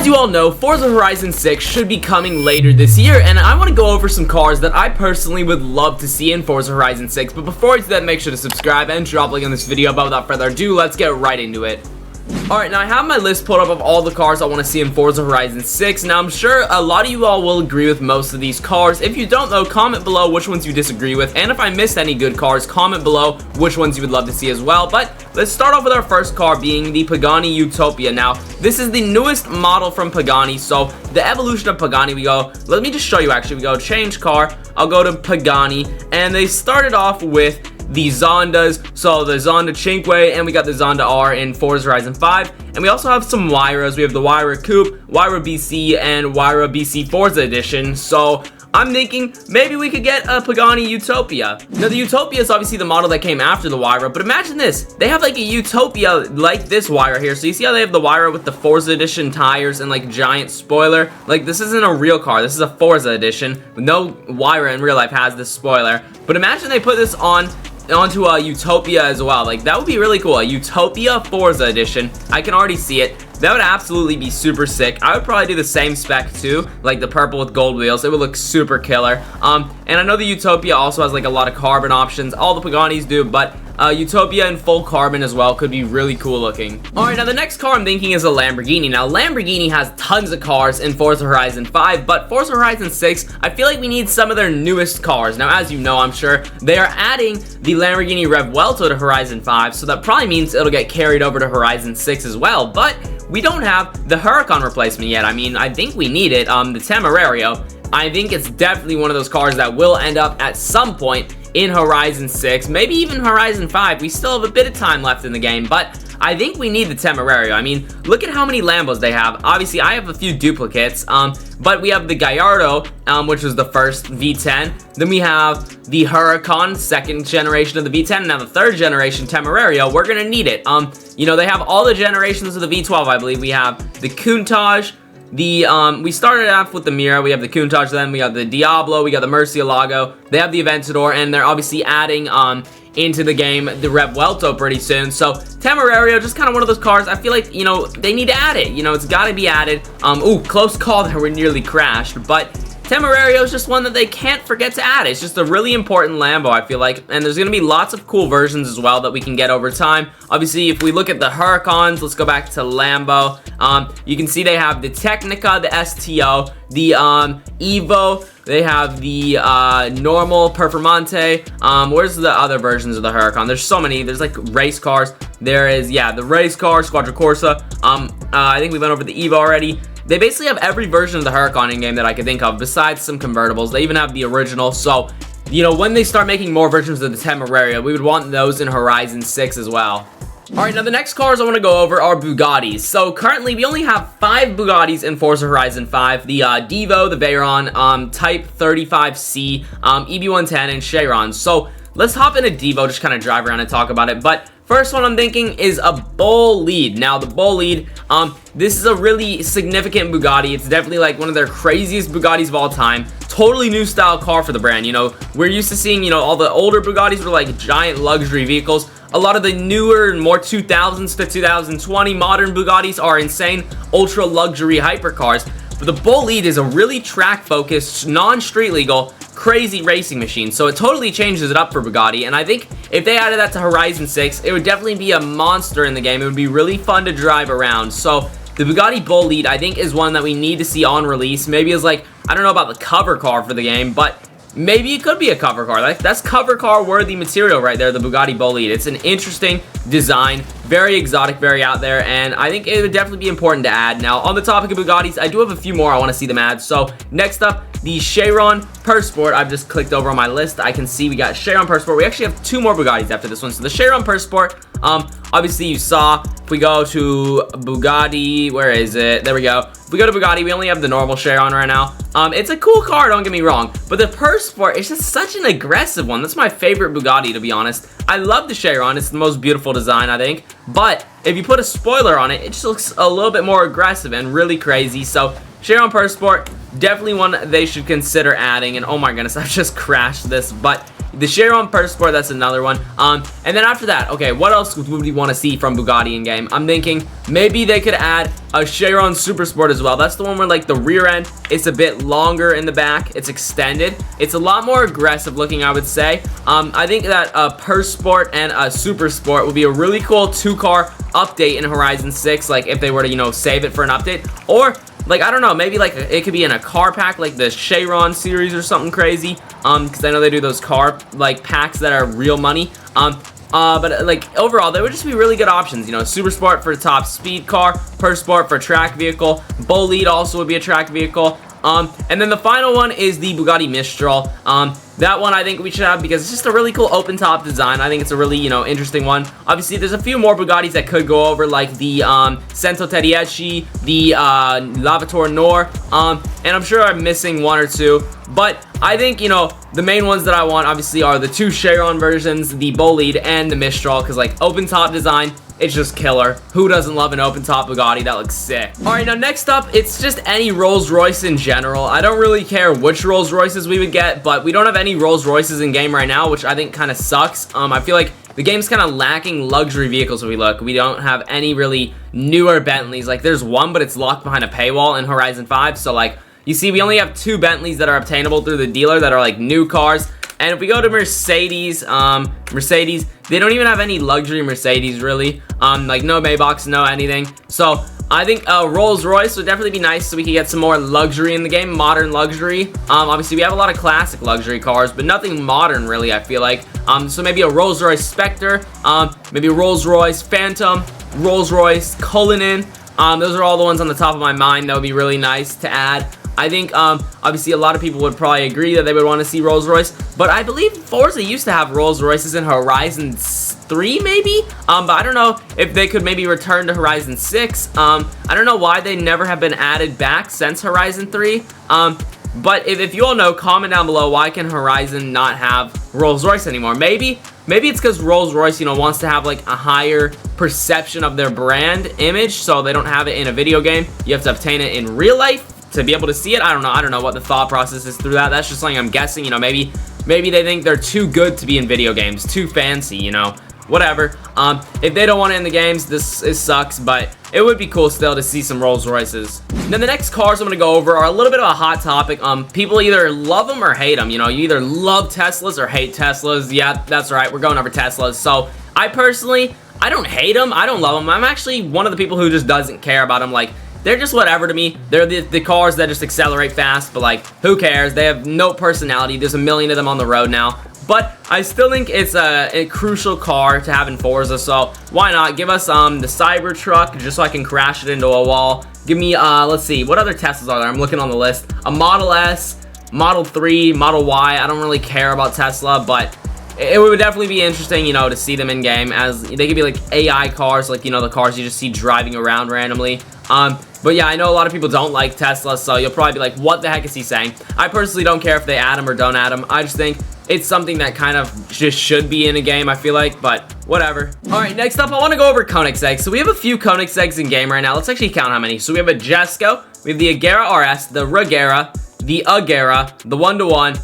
As you all know, Forza Horizon 6 should be coming later this year, and I want to go over some cars that I personally would love to see in Forza Horizon 6, but before I do that, make sure to subscribe and drop a like on this video, but without further ado, let's get right into it. Alright, now I have my list pulled up of all the cars I want to see in Forza Horizon 6. Now I'm sure a lot of you all will agree with most of these cars. If you don't though, comment below which ones you disagree with, and if I missed any good cars, comment below which ones you would love to see as well. But let's start off with our first car being the Pagani Utopia. Now, this is the newest model from Pagani, so the evolution of Pagani, we go, let me just show you actually, we go change car, I'll go to Pagani, and they started off with the Zondas, so the Zonda Cinque, and we got the Zonda R in Forza Horizon 5, and we also have some Wyras. We have the Wyra Coupe, Wyra BC, and Wyra BC Forza Edition, so I'm thinking maybe we could get a Pagani Utopia. Now, the Utopia is obviously the model that came after the Wyra, but imagine this. They have like a Utopia like this Wyra here. So you see how they have the Wyra with the Forza Edition tires and like giant spoiler? Like, this isn't a real car. This is a Forza Edition. No Wyra in real life has this spoiler. But imagine they put this onto a Utopia as well. Like, that would be really cool. A Utopia Forza Edition. I can already see it. That would absolutely be super sick. I would probably do the same spec too, like the purple with gold wheels. It would look super killer. And I know the Utopia also has like a lot of carbon options. All the Paganis do, but Utopia in full carbon as well could be really cool looking. Alright, now the next car I'm thinking is a Lamborghini. Now, Lamborghini has tons of cars in Forza Horizon 5, but Forza Horizon 6, I feel like we need some of their newest cars. Now, as you know, I'm sure, they are adding the Lamborghini Revuelto to Horizon 5, so that probably means it'll get carried over to Horizon 6 as well, but we don't have the Huracan replacement yet. I mean, I think we need it. The Temerario, I think it's definitely one of those cars that will end up at some point in Horizon 6, maybe even Horizon 5. We still have a bit of time left in the game, but I think we need the Temerario. I mean, look at how many Lambos they have. Obviously, I have a few duplicates, but we have the Gallardo, which was the first V10. Then we have the Huracan, second generation of the V10, and now the third generation Temerario. We're gonna need it. You know, they have all the generations of the V12, I believe. We have the Countach, we started off with the Mira, we have the Countach, then we got the Diablo, we got the Murcielago, they have the Aventador, and they're obviously adding into the game the Revuelto pretty soon. So Temerario, just kind of one of those cars, I feel like, you know, they need to add it. You know, it's got to be added. Ooh, close call there, we nearly crashed, but Temerario is just one that they can't forget to add. It's just a really important Lambo, I feel like, and there's going to be lots of cool versions as well that we can get over time. Obviously, if we look at the Huracans, let's go back to Lambo. You can see they have the Technica, the STO, the Evo, they have the normal Performante. Where's the other versions of the Huracan? There's so many. There's like race cars. There is, yeah, the race car, Squadra Corsa. I think we went over the Evo already. They basically have every version of the Huracan in-game that I could think of, besides some convertibles. They even have the original, so, you know, when they start making more versions of the Temerario, we would want those in Horizon 6 as well. Alright, now the next cars I want to go over are Bugattis. So currently we only have 5 Bugattis in Forza Horizon 5. The Devo, the Veyron, Type 35C, EB110, and Chiron. So let's hop in a Devo, just kind of drive around and talk about it. But first one I'm thinking is a Bolide. Now the Bolide, this is a really significant Bugatti. It's definitely like one of their craziest Bugattis of all time. Totally new style car for the brand. You know, we're used to seeing, you know, all the older Bugattis were like giant luxury vehicles. A lot of the newer and more 2000s to 2020 modern Bugattis are insane ultra luxury hypercars. But the Bolide is a really track focused, non-street legal, crazy racing machine, so it totally changes it up for Bugatti, and I think if they added that to Horizon 6, it would definitely be a monster in the game. It would be really fun to drive around. So the Bugatti Bolide, I think, is one that we need to see on release. Maybe as like, I don't know about the cover car for the game, but maybe it could be a cover car. That's cover car worthy material right there, the Bugatti Bolide. It's an interesting design, very exotic, very out there, and I think it would definitely be important to add. Now, on the topic of Bugattis, I do have a few more I want to see them add. So next up, the Chiron Persport. I've just clicked over on my list. I can see we got Chiron Persport. We actually have 2 more Bugattis after this one. So the Chiron Persport, obviously you saw, if we go to Bugatti, where is it? There we go. If we go to Bugatti, we only have the normal Chiron right now. It's a cool car, don't get me wrong, but the Persport is just such an aggressive one. That's my favorite Bugatti, to be honest. I love the Chiron. It's the most beautiful design, I think, but if you put a spoiler on it, it just looks a little bit more aggressive and really crazy. So Chiron Persport, definitely one they should consider adding. And oh my goodness, I've just crashed this, but The Chiron Purse Sport, that's another one. And then after that, okay, what else would we want to see from Bugatti in game? I'm thinking maybe they could add a Chiron Super Sport as well. That's the one where like the rear end is a bit longer in the back. It's extended. It's a lot more aggressive looking, I would say. I think that a Purse Sport and a Super Sport would be a really cool 2-car update in Horizon 6, like if they were to, you know, save it for an update. Or like, I don't know, maybe like it could be in a car pack like the Chiron series or something crazy, because I know they do those car like packs that are real money. But like overall, they would just be really good options. You know, Super Sport for the top speed car, Purse Sport for track vehicle, Bolide also would be a track vehicle. And then the final one is the Bugatti Mistral. That one I think we should have because it's just a really cool open top design. I think it's a really, you know, interesting one. Obviously, there's a few more Bugattis that could go over, like the Cento Terrieci, the Lavator Nor, and I'm sure I'm missing one or two. But I think, you know, the main ones that I want obviously are the 2 Chiron versions, the Bolide and the Mistral, because like open top design, it's just killer. Who doesn't love an open top Bugatti? That looks sick. Alright, now next up, it's just any Rolls-Royce in general. I don't really care which Rolls-Royces we would get, but we don't have any Rolls-Royces in game right now, which I think kind of sucks. I feel like the game's kind of lacking luxury vehicles if we look. We don't have any really newer Bentleys. Like, there's one, but it's locked behind a paywall in Horizon 5, so like, you see, we only have 2 Bentleys that are obtainable through the dealer that are like new cars. And if we go to Mercedes, they don't even have any luxury Mercedes, really. Like, no Maybachs, no anything. So, I think Rolls-Royce would definitely be nice so we could get some more luxury in the game, modern luxury. Obviously, we have a lot of classic luxury cars, but nothing modern, really, I feel like. So, maybe a Rolls-Royce Spectre, maybe a Rolls-Royce Phantom, Rolls-Royce Cullinan. Those are all the ones on the top of my mind that would be really nice to add. I think, obviously, a lot of people would probably agree that they would want to see Rolls-Royce, but I believe Forza used to have Rolls-Royces in Horizon 3, maybe? But I don't know if they could maybe return to Horizon 6. I don't know why they never have been added back since Horizon 3. But if you all know, comment down below, why can Horizon not have Rolls-Royce anymore? Maybe it's because Rolls-Royce, you know, wants to have, like, a higher perception of their brand image, so they don't have it in a video game. You have to obtain it in real life to be able to see it. I don't know what the thought process is through that. That's just something I'm guessing. You know, maybe they think they're too good to be in video games, too fancy, you know, whatever. If they don't want it in the games, it sucks, but it would be cool still to see some Rolls-Royces. Then the next cars I'm going to go over are a little bit of a hot topic. People either love them or hate them. You know, you either love Teslas or hate Teslas. Yeah, that's right. We're going over Teslas. So I personally, I don't hate them. I don't love them. I'm actually one of the people who just doesn't care about them. Like, they're just whatever to me. They're the cars that just accelerate fast, but like, who cares? They have no personality. There's a million of them on the road now. But I still think it's a crucial car to have in Forza, so why not? Give us the Cybertruck, just so I can crash it into a wall. Give me, let's see, what other Teslas are there? I'm looking on the list. A Model S, Model 3, Model Y. I don't really care about Tesla, but it would definitely be interesting, you know, to see them in game, as they could be like AI cars, like, you know, the cars you just see driving around randomly. But yeah, I know a lot of people don't like Tesla, so you'll probably be like, what the heck is he saying? I personally don't care if they add them or don't add them. I just think it's something that kind of just should be in a game, I feel like, but whatever. Alright, next up, I want to go over Koenigseggs. So we have a few Koenigseggs in game right now. Let's actually count how many. So we have a Jesko, we have the Agera RS, the Regera, the Agera, the 1-to-1,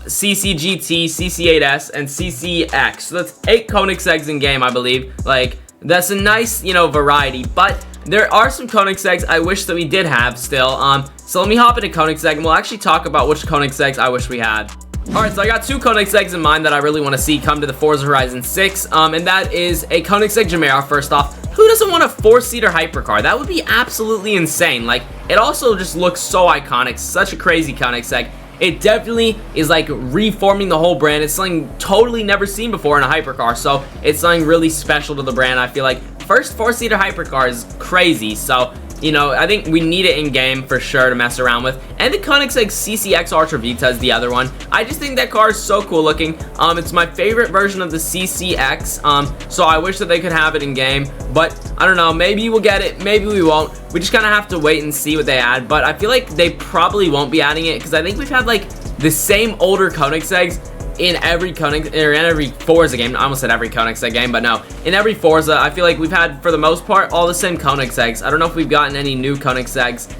CCGT, CC8S, and CCX. So that's 8 Koenigseggs in game, I believe. Like, that's a nice, you know, variety, but there are some Koenigseggs I wish that we did have still. So let me hop into Koenigsegg, and we'll actually talk about which Koenigseggs I wish we had. Alright, so I got 2 Koenigseggs in mind that I really want to see come to the Forza Horizon 6, and that is a Koenigsegg Gemera, first off. Who doesn't want a 4-seater hypercar? That would be absolutely insane. Like, it also just looks so iconic, such a crazy Koenigsegg. It definitely is like reforming the whole brand. It's something totally never seen before in a hypercar, so it's something really special to the brand. I feel like first 4-seater hypercar is crazy, so you know, I think we need it in game for sure to mess around with. And the Koenigsegg CCX Ultra Vita is the other one. I just think that car is so cool looking. It's my favorite version of the CCX, so I wish that they could have it in game, but I don't know, maybe we'll get it, maybe we won't. We just kind of have to wait and see what they add, but I feel like they probably won't be adding it, because I think we've had like the same older Koenigseggs in every Forza game. I almost said every Koenigsegg game, but no. In every Forza, I feel like we've had, for the most part, all the same Koenigsegg's. I don't know if we've gotten any new Koenigseggs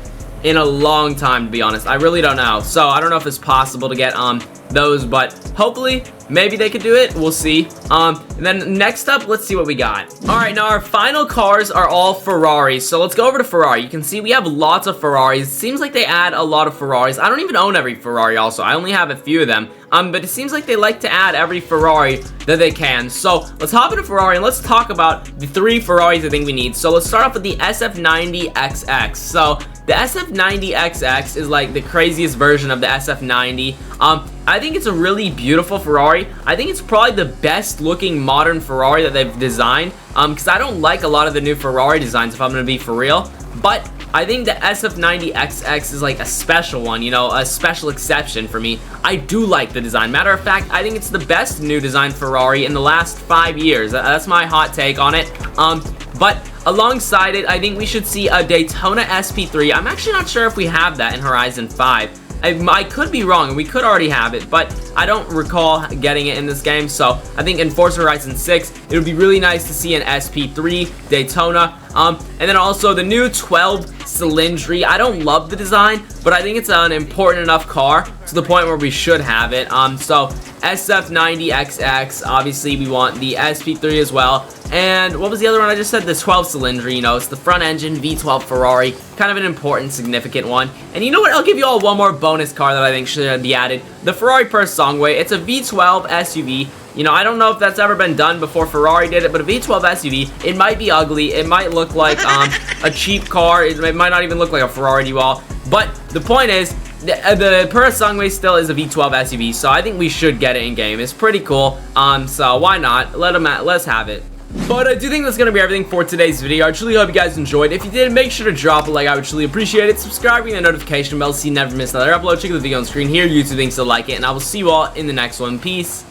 in a long time, to be honest. I really don't know. So I don't know if it's possible to get those, but hopefully maybe they could do it. We'll see. And then next up, let's see what we got. All right, now our final cars are all Ferraris. So let's go over to Ferrari. You can see we have lots of Ferraris. It seems like they add a lot of Ferraris. I don't even own every Ferrari also. I only have a few of them. But it seems like they like to add every Ferrari that they can. So let's hop into Ferrari and let's talk about the 3 Ferraris I think we need. So let's start off with the SF90XX. So the SF90XX is like the craziest version of the SF90. I think it's a really beautiful Ferrari. I think it's probably the best looking modern Ferrari that they've designed. Because I don't like a lot of the new Ferrari designs, if I'm going to be for real. But I think the SF90XX is like a special one, you know, a special exception for me. I do like the design. Matter of fact, I think it's the best new design Ferrari in the last 5 years. That's my hot take on it. But alongside it, I think we should see a Daytona SP3. I'm actually not sure if we have that in Horizon 5. I could be wrong, and we could already have it, but I don't recall getting it in this game, so I think in Forza Horizon 6, it would be really nice to see an SP3 Daytona, and then also the new 12 Cylindri. I don't love the design, but I think it's an important enough car to the point where we should have it. So SF90XX, obviously we want the SP3 as well. And what was the other one I just said? The 12 Cylindri, you know, it's the front engine V12 Ferrari, kind of an important, significant one. And you know what? I'll give you all one more bonus car that I think should be added. The Ferrari Persongway. It's a V12 SUV. You know, I don't know if that's ever been done before Ferrari did it, but a V12 SUV, it might be ugly. It might look like a cheap car. It might not even look like a Ferrari to you all. But the point is, the Persongway still is a V12 SUV, so I think we should get it in game. It's pretty cool. So why not? Let's have it. But I do think that's going to be everything for today's video. I truly hope you guys enjoyed. If you did, make sure to drop a like. I would truly appreciate it. Subscribe, ring the notification bell so you never miss another upload. Check the video on screen here. YouTube thinks you'll like it. And I will see you all in the next one. Peace.